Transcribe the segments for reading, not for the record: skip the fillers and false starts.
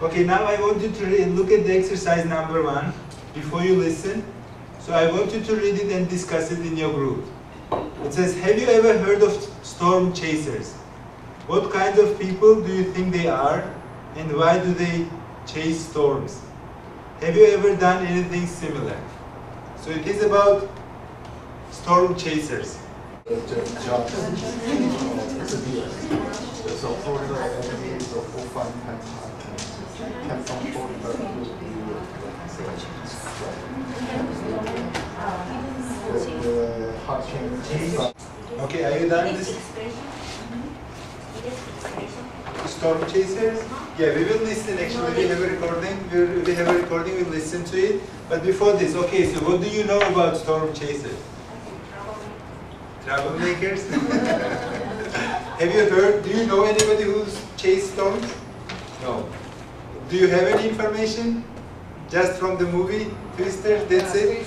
Okay, now I want you to look at the exercise number 1 before you listen. So I want you to read it and discuss it in your group. It says, have you ever heard of storm chasers? What kind of people do you think they are, and why do they chase storms? Have you ever done anything similar? So it is about storm chasers. Okay, are you done with this? Storm chasers? Yeah, we will listen actually. We have a recording. We have a recording, we'll listen to it. But before this, okay, so what do you know about storm chasers? Troublemakers? Have you heard, do you know anybody who's chased storms? No. Do you have any information? Just from the movie Twister, that's it?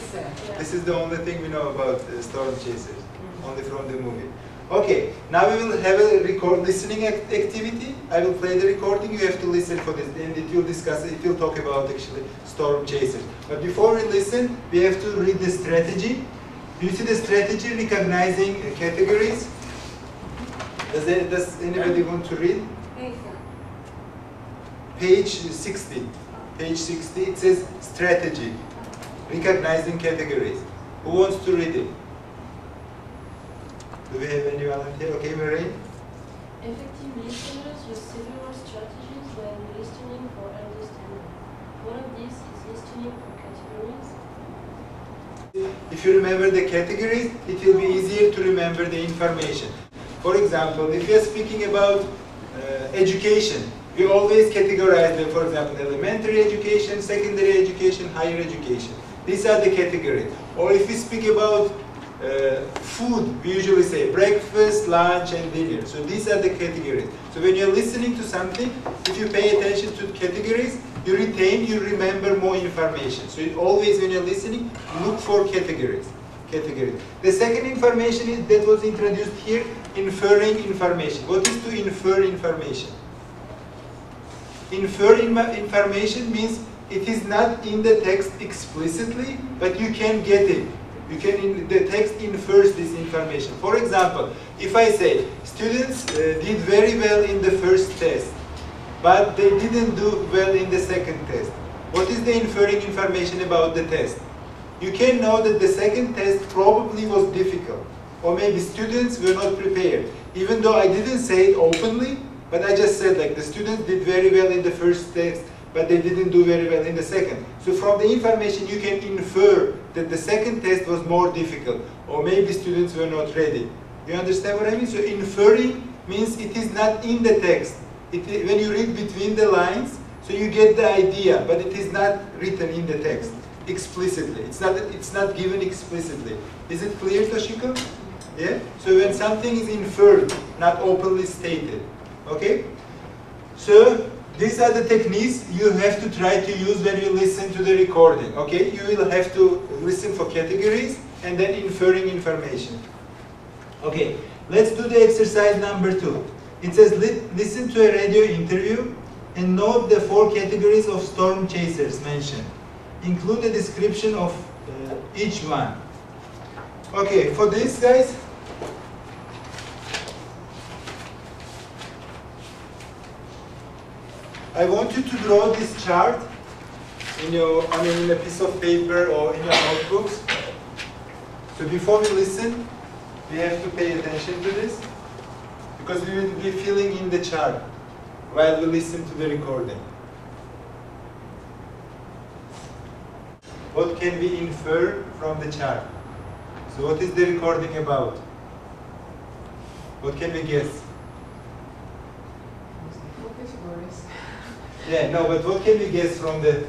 This is the only thing we know about storm chasers, only from the movie. Okay, now we will have a listening activity. I will play the recording, you have to listen for this, and it will discuss, it will talk about actually storm chasers. But before we listen, we have to read the strategy. Do you see the strategy, recognizing categories? Does anybody want to read? Page 60. Page 60, it says strategy, recognizing categories. Who wants to read it? Do we have any volunteer? Okay, Marie? Effective listeners use several strategies when listening for understanding. One of these is listening for categories. If you remember the categories, it will be easier to remember the information. For example, if we are speaking about education, we always categorize them, for example, elementary education, secondary education, higher education. These are the categories. Or if we speak about food, we usually say breakfast, lunch, and dinner. So these are the categories. So when you're listening to something, if you pay attention to categories, you retain, you remember more information. So always when you're listening, look for categories. The second information is that was introduced here, inferring information. What is to infer information? Infer information means it is not in the text explicitly, but you can get it. The text infers this information. For example, if I say students did very well in the first test, but they didn't do well in the second test, what is the inferring information about the test? You can know that the second test probably was difficult, or maybe students were not prepared. Even though I didn't say it openly, but I just said like the students did very well in the first test, but they didn't do very well in the second. So from the information you can infer that the second test was more difficult, or maybe students were not ready. You understand what I mean? So inferring means it is not in the text. When you read between the lines, so you get the idea, but it is not written in the text explicitly. It's not given explicitly. Is it clear, Toshiko? Yeah? So when something is inferred, not openly stated. Okay? So these are the techniques you have to try to use when you listen to the recording. Okay? You will have to listen for categories and then inferring information. Okay, let's do the exercise number 2. It says listen to a radio interview and note the 4 categories of storm chasers mentioned. Include a description of each one. Okay, for this guys, I want you to draw this chart in in a piece of paper or in your notebooks. So before we listen, we have to pay attention to this, because we will be filling in the chart while we listen to the recording. What can we infer from the chart? So what is the recording about? What can we guess? Yeah, no, but what can we guess from the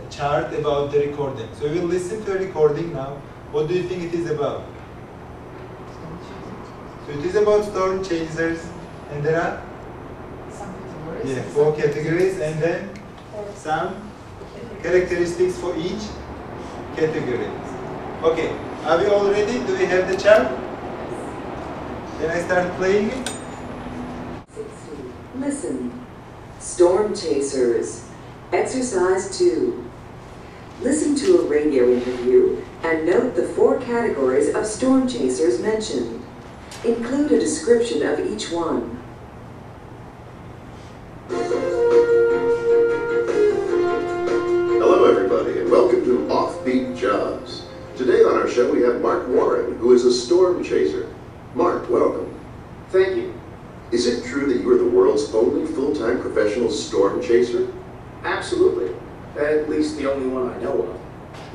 chart about the recording? So we will listen to a recording now. What do you think it is about? So it is about storm chasers, and there are some categories. 4 categories, and then some characteristics for each category. Okay, are we all ready? Do we have the chart? Can I start playing it? Listen. Storm chasers. Exercise 2. Listen to a radio interview and note the 4 categories of storm chasers mentioned. Include a description of each one. Hello everybody and welcome to Offbeat Jobs. Today on our show we have Mark Warren, who is a storm chaser. Mark, welcome. Thank you. Is it true that you are the world's only full-time professional storm chaser? Absolutely. At least the only one I know of.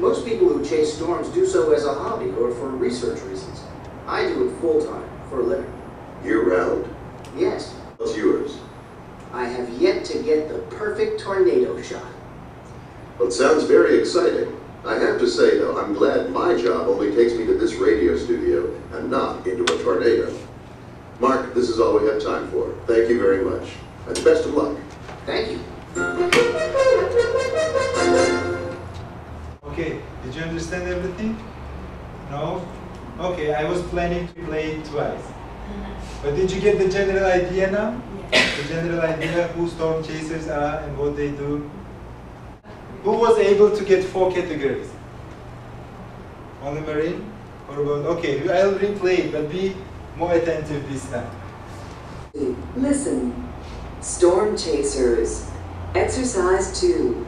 Most people who chase storms do so as a hobby or for research reasons. I do it full-time, for a living. Year-round? Yes. What's yours? I have yet to get the perfect tornado shot. Well, it sounds very exciting. I have to say, though, I'm glad my job only takes me to this radio studio and not into a tornado. Mark, this is all we have time for. Thank you very much. And best of luck. Thank you. Okay, did you understand everything? No? Okay, I was planning to play it twice. But did you get the general idea now? The general idea who storm chasers are and what they do? Who was able to get 4 categories? Only Marine? Or about, okay, I'll replay it, but be more attentive this time. Listen. Storm chasers. Exercise 2.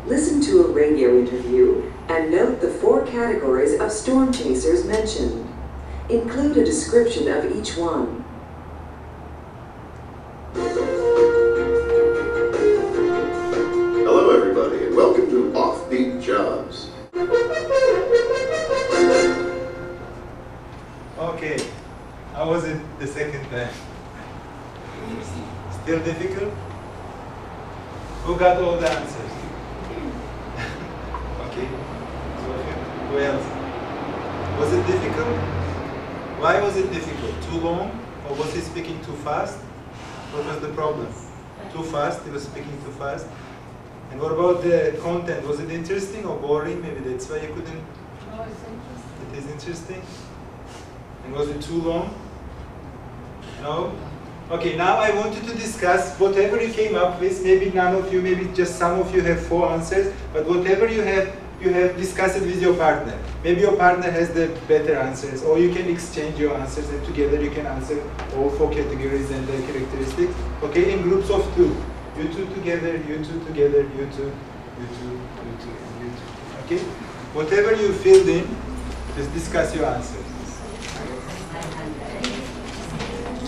Listen to a radio interview and note the 4 categories of storm chasers mentioned. Include a description of each one. Hello everybody and welcome to Offbeat Jobs. Okay, how was it the second time? Still difficult? Who got all the answers? Okay, so who else? Was it difficult? Why was it difficult? Too long? Or was he speaking too fast? What was the problem? Too fast? He was speaking too fast? And what about the content? Was it interesting or boring? Maybe that's why you couldn't? No, it's interesting. It is interesting? And was it too long? No? Okay, now I want you to discuss whatever you came up with. Maybe none of you, maybe just some of you have 4 answers, but whatever you have discussed it with your partner. Maybe your partner has the better answers, or you can exchange your answers and together you can answer all 4 categories and their characteristics. Okay, in groups of 2. You 2 together, you 2 together, you 2, you 2, you 2, and you 2. Okay? Whatever you filled in, just discuss your answers.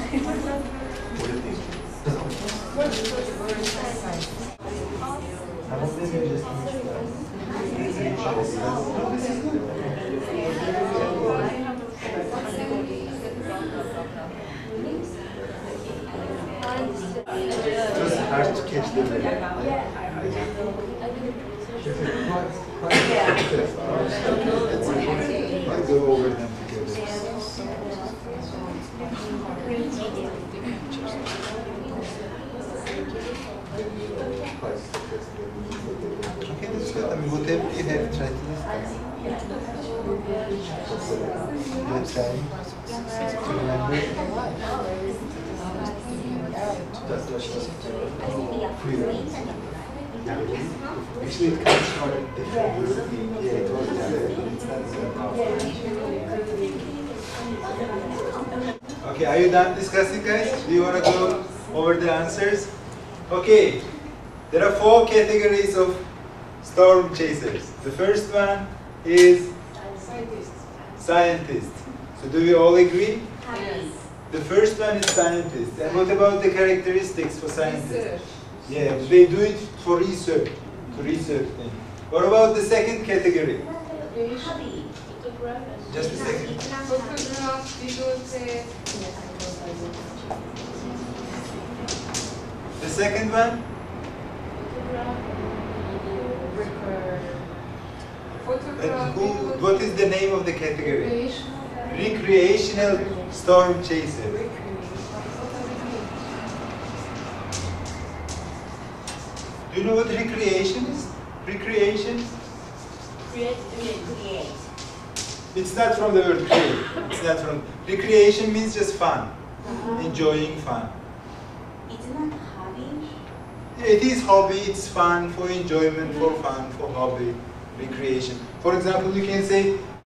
It was hard to catch them. I'll go over them together. Okay, that's good. I mean, whatever you have, try to Actually, it comes from a different. Yeah, it was Okay, are you done discussing, guys? Do you want to go over the answers? Okay, there are 4 categories of storm chasers. The first one is scientist. So do we all agree? Yes. The first one is scientist. And what about the characteristics for scientists? Yeah, they do it for research, to research things. What about the second category? Just a second. The second one? And what is the name of the category? Recreational storm chaser. Do you know what recreation is? Recreation? Create. It's not from the word create. It's not from. Recreation means just fun, enjoying fun. It's not hobby. It is hobby, it's fun, for enjoyment, for fun, for hobby, recreation. For example, you can say,